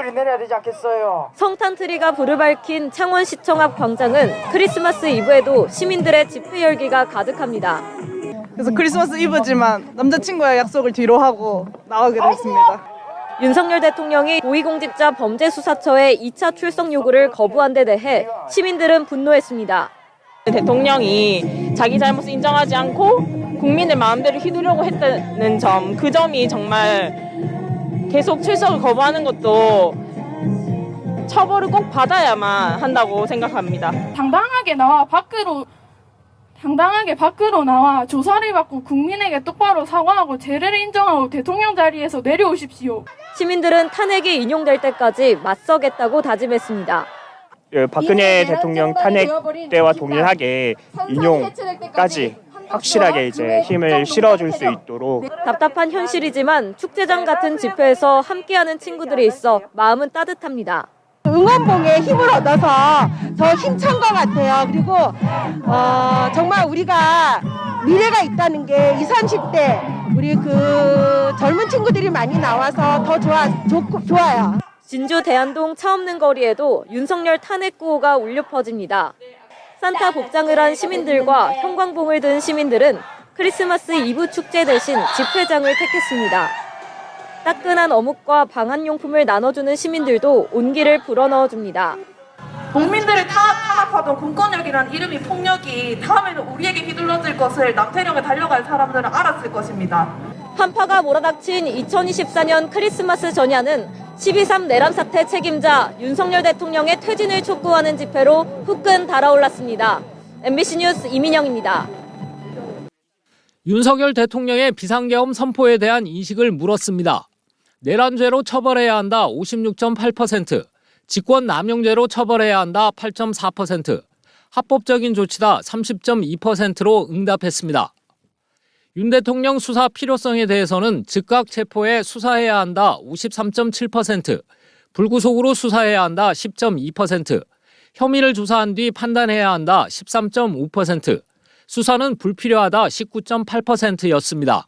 소리 내려야 되지 않겠어요? 성탄트리가 불을 밝힌 창원시청 앞 광장은 크리스마스 이브에도 시민들의 집회 열기가 가득합니다. 그래서 크리스마스 이브지만 남자친구의 약속을 뒤로 하고 나가게 됐습니다. 윤석열 대통령이 고위공직자 범죄수사처의 2차 출석 요구를 거부한 데 대해 시민들은 분노했습니다. 대통령이 자기 잘못을 인정하지 않고 국민의 마음대로 휘두르려고 했다는 점, 그 점이 정말 계속 출석을 거부하는 것도 처벌을 꼭 받아야만 한다고 생각합니다. 당당하게 밖으로 나와 조사를 받고 국민에게 똑바로 사과하고 죄를 인정하고 대통령 자리에서 내려오십시오. 시민들은 탄핵이 인용될 때까지 맞서겠다고 다짐했습니다. 박근혜 대통령 탄핵 때와 동일하게 인용까지 확실하게 이제 힘을 실어줄 수 있도록. 답답한 현실이지만 축제장 같은 집회에서 함께하는 친구들이 있어 마음은 따뜻합니다. 응원봉에 힘을 얻어서 더 힘찬 것 같아요. 그리고 정말 우리가 미래가 있다는 게 20, 30대 우리 그 젊은 친구들이 많이 나와서 더 좋아요. 진주 대안동 차 없는 거리에도 윤석열 탄핵 구호가 울려 퍼집니다. 산타 복장을 한 시민들과 형광봉을 든 시민들은 크리스마스 이브 축제 대신 집회장을 택했습니다. 따끈한 어묵과 방한용품을 나눠주는 시민들도 온기를 불어넣어줍니다. 국민들을 탄압하던 공권력이라는 이름이 폭력이 다음에는 우리에게 휘둘러질 것을 남태령에 달려갈 사람들은 알았을 것입니다. 한파가 몰아닥친 2024년 크리스마스 전야는 12.3 내란 사태 책임자 윤석열 대통령의 퇴진을 촉구하는 집회로 후끈 달아올랐습니다. MBC 뉴스 이민영입니다. 윤석열 대통령의 비상계엄 선포에 대한 인식을 물었습니다. 내란죄로 처벌해야 한다 56.8%, 직권남용죄로 처벌해야 한다 8.4%, 합법적인 조치다 30.2%로 응답했습니다. 윤 대통령 수사 필요성에 대해서는 즉각 체포해 수사해야 한다 53.7%, 불구속으로 수사해야 한다 10.2%, 혐의를 조사한 뒤 판단해야 한다 13.5%, 수사는 불필요하다 19.8%였습니다.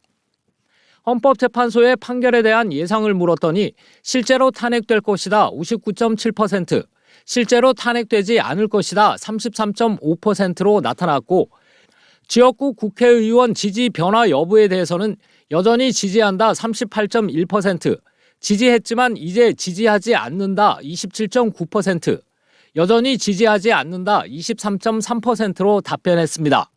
헌법재판소의 판결에 대한 예상을 물었더니 실제로 탄핵될 것이다 59.7%, 실제로 탄핵되지 않을 것이다 33.5%로 나타났고, 지역구 국회의원 지지 변화 여부에 대해서는 여전히 지지한다 38.1%, 지지했지만 이제 지지하지 않는다 27.9%, 여전히 지지하지 않는다 23.3%로 답변했습니다.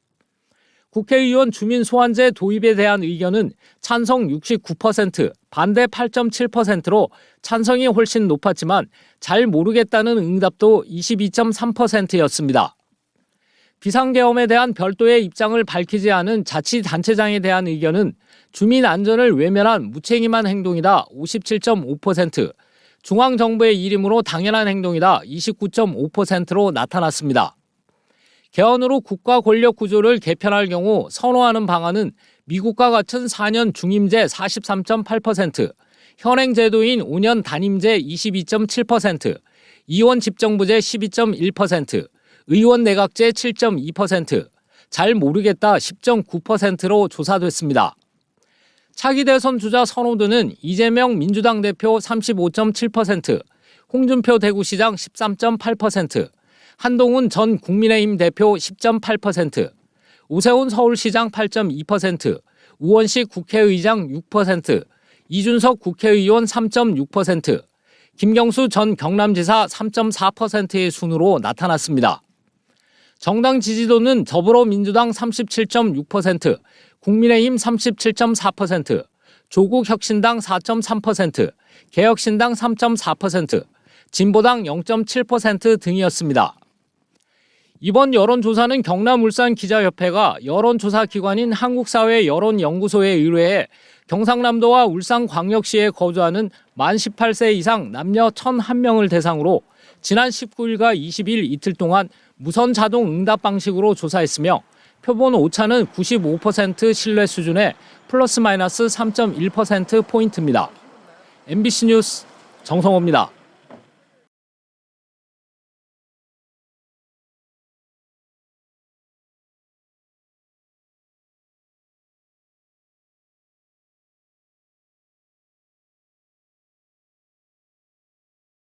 국회의원 주민 소환제 도입에 대한 의견은 찬성 69%, 반대 8.7%로 찬성이 훨씬 높았지만 잘 모르겠다는 응답도 22.3%였습니다. 비상계엄에 대한 별도의 입장을 밝히지 않은 자치단체장에 대한 의견은 주민 안전을 외면한 무책임한 행동이다 57.5%, 중앙정부의 일임으로 당연한 행동이다 29.5%로 나타났습니다. 개헌으로 국가 권력 구조를 개편할 경우 선호하는 방안은 미국과 같은 4년 중임제 43.8%, 현행 제도인 5년 단임제 22.7%, 이원 집정부제 12.1%, 의원 내각제 7.2%, 잘 모르겠다 10.9%로 조사됐습니다. 차기 대선 주자 선호도는 이재명 민주당 대표 35.7%, 홍준표 대구시장 13.8%, 한동훈 전 국민의힘 대표 10.8%, 오세훈 서울시장 8.2%, 우원식 국회의장 6%, 이준석 국회의원 3.6%, 김경수 전 경남지사 3.4%의 순으로 나타났습니다. 정당 지지도는 더불어민주당 37.6%, 국민의힘 37.4%, 조국혁신당 4.3%, 개혁신당 3.4%, 진보당 0.7% 등이었습니다. 이번 여론조사는 경남 울산 기자협회가 여론조사기관인 한국사회 여론연구소에 의뢰해 경상남도와 울산광역시에 거주하는 만 18세 이상 남녀 1,001명을 대상으로 지난 19일과 20일 이틀 동안 무선 자동 응답 방식으로 조사했으며 표본 오차는 95% 신뢰 수준의 플러스 마이너스 3.1%포인트입니다. MBC 뉴스 정성호입니다.